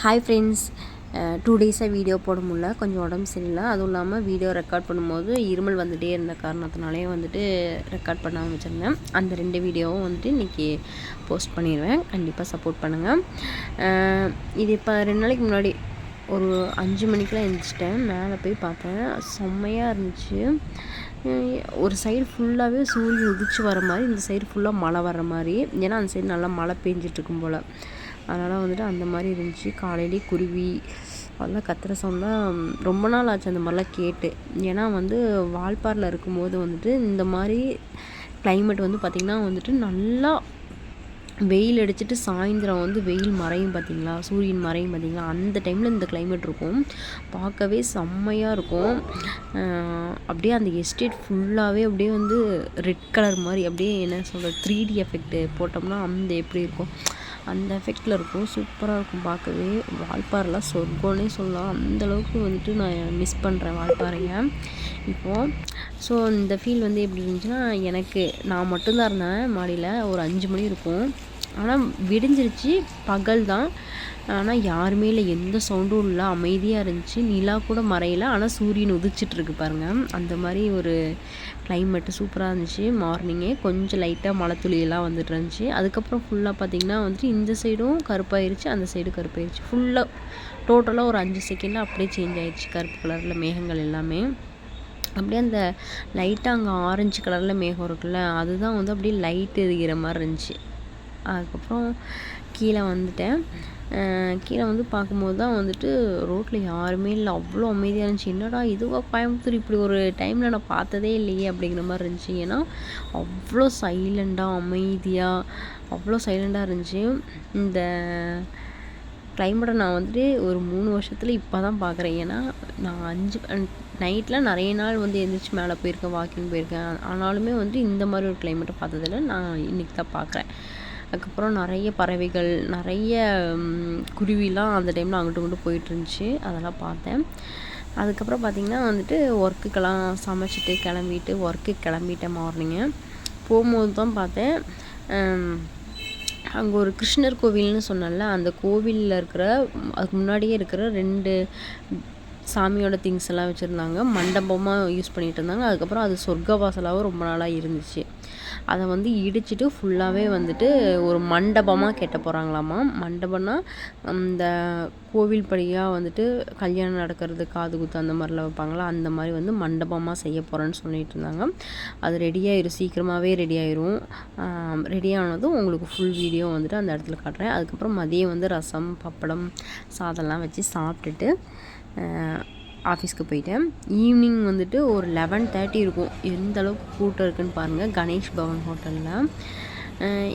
Hi friends, 2 டேஸாக video போட முடியல. கொஞ்சம் உடம்பு சரியில்லை. அதுவும் இல்லாமல் வீடியோ ரெக்கார்ட் பண்ணும்போது இருமல் வந்துகிட்டே இருந்த காரணத்தினாலே வந்துட்டு ரெக்கார்ட் பண்ணாமல் வச்சுருந்தேன். அந்த 2 வீடியோவும் வந்துட்டு இன்றைக்கி போஸ்ட் பண்ணிடுவேன். கண்டிப்பாக சப்போர்ட் பண்ணுங்கள். இது இப்போ 2 நாளைக்கு முன்னாடி ஒரு 5 மணிக்கெலாம் எழுந்திரிச்சிட்டேன். மேலே போய் பார்த்தேன், செம்மையாக இருந்துச்சு. ஒரு சைடு ஃபுல்லாகவே சூரியன் உதிச்சு வர மாதிரி, இந்த சைடு ஃபுல்லாக மழை வர்ற மாதிரி. ஏன்னா அந்த சைடு நல்லா மழை பெஞ்சிட்ருக்கும் போல். அதனால் வந்துட்டு அந்த மாதிரி இருந்துச்சு. காலையிலே குருவி அதெல்லாம் கத்துற சவுண்ட்லாம் ரொம்ப நாள் ஆச்சு அந்த மாதிரிலாம் கேட்டு. ஏன்னா வந்து வால்பாறையில் இருக்கும்போது வந்துட்டு இந்த மாதிரி கிளைமேட் வந்து பார்த்திங்கன்னா வந்துட்டு நல்லா வெயில் அடிச்சுட்டு சாயந்தரம் வந்து வெயில் மறையும் பார்த்திங்களா, சூரியன் மறையும் பார்த்திங்களா, அந்த டைமில் இந்த கிளைமேட் இருக்கும். பார்க்கவே செம்மையாக இருக்கும். அப்படியே அந்த எஸ்டேட் ஃபுல்லாகவே அப்படியே வந்து ரெட் கலர் மாதிரி, அப்படியே என்ன சொல்கிறது, 3D எஃபெக்ட்டு போட்டோம்னா அந்த எப்படி இருக்கும் அந்த எஃபெக்டில் இருக்கும். சூப்பராக இருக்கும் பார்க்கவே. வால்பாறைலாம் சொர்க்கம்னே சொல்லலாம். அந்தளவுக்கு வந்துட்டு நான் மிஸ் பண்ணுறேன் வால்பாறையை இப்போது. ஸோ இந்த ஃபீல் வந்து எப்படி இருந்துச்சுன்னா, எனக்கு நான் மட்டும்தான் இருந்தேன் மாடியில். ஒரு 5 மணி இருக்கும். ஆனால் விடிஞ்சிருச்சு, பகல் தான். ஆனால் யாருமே இல்லை, எந்த சவுண்டும் இல்லை, அமைதியாக இருந்துச்சு. நிலா கூட மறையல, ஆனால் சூரியன் உதிச்சிட்ருக்கு பாருங்கள். அந்த மாதிரி ஒரு கிளைமேட்டு சூப்பராக இருந்துச்சு. மார்னிங்கே கொஞ்சம் லைட்டாக மழை துளியெல்லாம் வந்துட்டு இருந்துச்சு. அதுக்கப்புறம் ஃபுல்லாக பார்த்திங்கன்னா வந்துட்டு இந்த சைடும் கருப்பாயிருச்சு, அந்த சைடும் கருப்பாயிருச்சு. ஃபுல்லாக டோட்டலாக ஒரு 5 செகண்டில் அப்படியே சேஞ்ச் ஆயிடுச்சு. கருப்பு கலரில் மேகங்கள் எல்லாமே அப்படியே அந்த லைட்டாக அங்கே ஆரஞ்சு கலரில் மேகம் இருக்குல்ல, அதுதான் வந்து அப்படியே லைட் எரிகிற மாதிரி இருந்துச்சு. அதுக்கப்புறம் கீழே வந்துட்டேன். கீழே வந்து பார்க்கும்போது தான் வந்துட்டு ரோட்டில் யாருமே இல்லை, அவ்வளோ அமைதியாக இருந்துச்சு. என்னடா இதுவாக கோயம்புத்தூர், இப்படி ஒரு டைமில் நான் பார்த்ததே இல்லையே அப்படிங்கிற மாதிரி இருந்துச்சு. ஏன்னா அவ்வளோ சைலண்டாக அமைதியாக அவ்வளோ சைலண்டாக இருந்துச்சு. இந்த கிளைமேட்டை நான் வந்துட்டு ஒரு 3 வருஷத்தில் இப்போ தான் பார்க்குறேன். ஏன்னா நான் 5 நைட்டில் நிறைய நாள் வந்து எழுந்திரிச்சி மேலே போயிருக்கேன், வாக்கிங் போயிருக்கேன். ஆனாலுமே வந்து இந்த மாதிரி ஒரு கிளைமேட்டை பார்த்ததில்ல. நான் இன்றைக்கி தான் பார்க்குறேன். அதுக்கப்புறம் நிறைய பறவைகள், நிறைய குருவிலாம் அந்த டைமில் அங்கிட்டு இங்கிட்டு போயிட்டுருந்துச்சு. அதெல்லாம் பார்த்தேன். அதுக்கப்புறம் பார்த்திங்கன்னா வந்துட்டு ஒர்க்குக்கெல்லாம் சமைச்சிட்டு கிளம்பிட்டு ஒர்க்குக்கு கிளம்பிட்டேன். மார்னிங்கு போகும்போது தான் பார்த்தேன், அங்கே ஒரு கிருஷ்ணர் கோவில்னு சொன்னேன்ல, அந்த கோவிலில் இருக்கிற அதுக்கு முன்னாடியே இருக்கிற 2 சாமியோட திங்ஸ் எல்லாம் வச்சுருந்தாங்க. மண்டபமாக யூஸ் பண்ணிகிட்டு இருந்தாங்க. அதுக்கப்புறம் அது சொர்க்கவாசலாகவும் ரொம்ப நாளாக இருந்துச்சு. அதை வந்து இடிச்சிட்டு ஃபுல்லாகவே வந்துட்டு ஒரு மண்டபமாக கட்ட போகிறாங்களாமா. மண்டபம்னா அந்த கோவில் படியாக வந்துட்டு கல்யாணம் நடக்கிறது, காது குத்து அந்த மாதிரிலாம் வைப்பாங்களா, அந்த மாதிரி வந்து மண்டபமாக செய்ய போகிறேன்னு சொல்லிட்டு இருந்தாங்க. அது ரெடியாகிடும், சீக்கிரமாகவே ரெடியாகிடும். ரெடியானதும் உங்களுக்கு ஃபுல் வீடியோ வந்துட்டு அந்த இடத்துல காட்டுறேன். அதுக்கப்புறம் மதியம் வந்து ரசம், பப்படம், சாதம்லாம் வச்சு சாப்பிட்டுட்டு ஆஃபீஸ்க்கு போயிட்டேன். ஈவினிங் வந்துட்டு ஒரு 11:30 இருக்கும். எந்த அளவுக்கு கூட்டம் இருக்குதுன்னு பாருங்கள் கணேஷ் பவன் ஹோட்டலில்.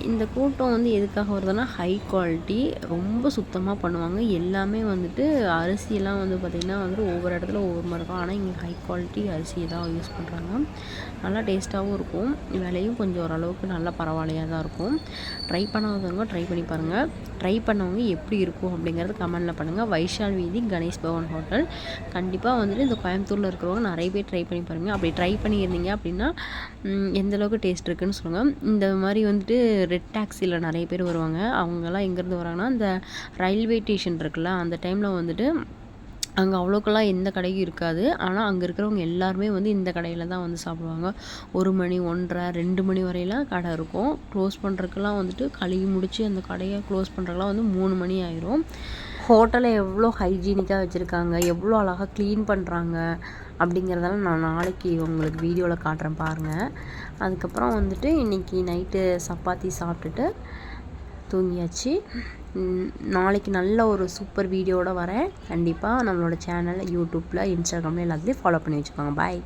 இந்த கூட்டம் வந்து எதுக்காக வருதுன்னா, ஹை குவாலிட்டி, ரொம்ப சுத்தமாக பண்ணுவாங்க. எல்லாமே வந்துட்டு அரிசியெல்லாம் வந்து பார்த்திங்கன்னா வந்துட்டு ஒவ்வொரு இடத்துல ஒவ்வொரு மாதிரி இருக்கும். ஆனால் இங்கே ஹை குவாலிட்டி அரிசி தான் யூஸ் பண்ணுறாங்க. நல்லா டேஸ்ட்டாகவும் இருக்கும். விலையும் கொஞ்சம் ஓரளவுக்கு நல்லா பரவாயில்லையாக தான் இருக்கும். ட்ரை பண்ணாதவங்க ட்ரை பண்ணி பாருங்கள். ட்ரை பண்ணவங்க எப்படி இருக்கும் அப்படிங்கிறது கமெண்டில் பண்ணுங்கள். வைஷால் வீதி கணேஷ் பவன் ஹோட்டல். கண்டிப்பாக வந்துட்டு இந்த கோயம்புத்தூரில் இருக்கிறவங்க நிறைய பேர் ட்ரை பண்ணி பாருங்கள். அப்படி ட்ரை பண்ணியிருந்தீங்க அப்படின்னா எந்தளவுக்கு டேஸ்ட் இருக்குதுன்னு சொல்லுங்கள். இந்த மாதிரி வந்துட்டு ரெட் டாக்ஸியில் நிறைய பேர் வருவாங்க. அவங்கெல்லாம் எங்கேருந்து வராங்கன்னா, இந்த ரயில்வே ஸ்டேஷன் இருக்குல்ல, அந்த டைமில் வந்துட்டு அங்கே அவ்வளோக்கெல்லாம் எந்த கடையும் இருக்காது. ஆனால் அங்கே இருக்கிறவங்க எல்லாருமே வந்து இந்த கடையில் தான் வந்து சாப்பிடுவாங்க. 1 மணி, 1:30, 2 மணி வரையெல்லாம் கடை இருக்கும். க்ளோஸ் பண்ணுறதுக்கெல்லாம் வந்துட்டு கழுவி முடித்து அந்த கடையை க்ளோஸ் பண்ணுறதுக்கெல்லாம் வந்து 3 மணி ஆயிரும். ஹோட்டலை எவ்வளோ ஹைஜீனிக்காக வச்சுருக்காங்க, எவ்வளோ அழகாக க்ளீன் பண்ணுறாங்க அப்படிங்கிறதெல்லாம் நான் நாளைக்கு உங்களுக்கு வீடியோவில் காட்டுறேன் பாருங்கள். அதுக்கப்புறம் வந்துட்டு இன்றைக்கி நைட்டு சப்பாத்தி சாப்பிட்டுட்டு தூங்கியாச்சு. நாளைக்கு நல்ல ஒரு சூப்பர் வீடியோவோட வரேன். கண்டிப்பாக நம்மளோட சேனலில், யூடியூப்பில், இன்ஸ்டாகிராமில் எல்லாத்துலேயும் ஃபாலோ பண்ணி வச்சுக்கோங்க. பாய்.